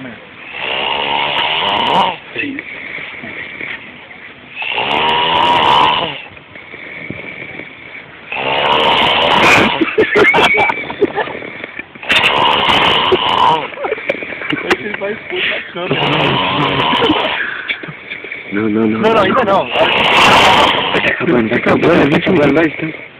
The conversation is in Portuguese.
Amanhã. Ele vai expor na câmera. Não, Não, ainda não. Tá acabando, vai então.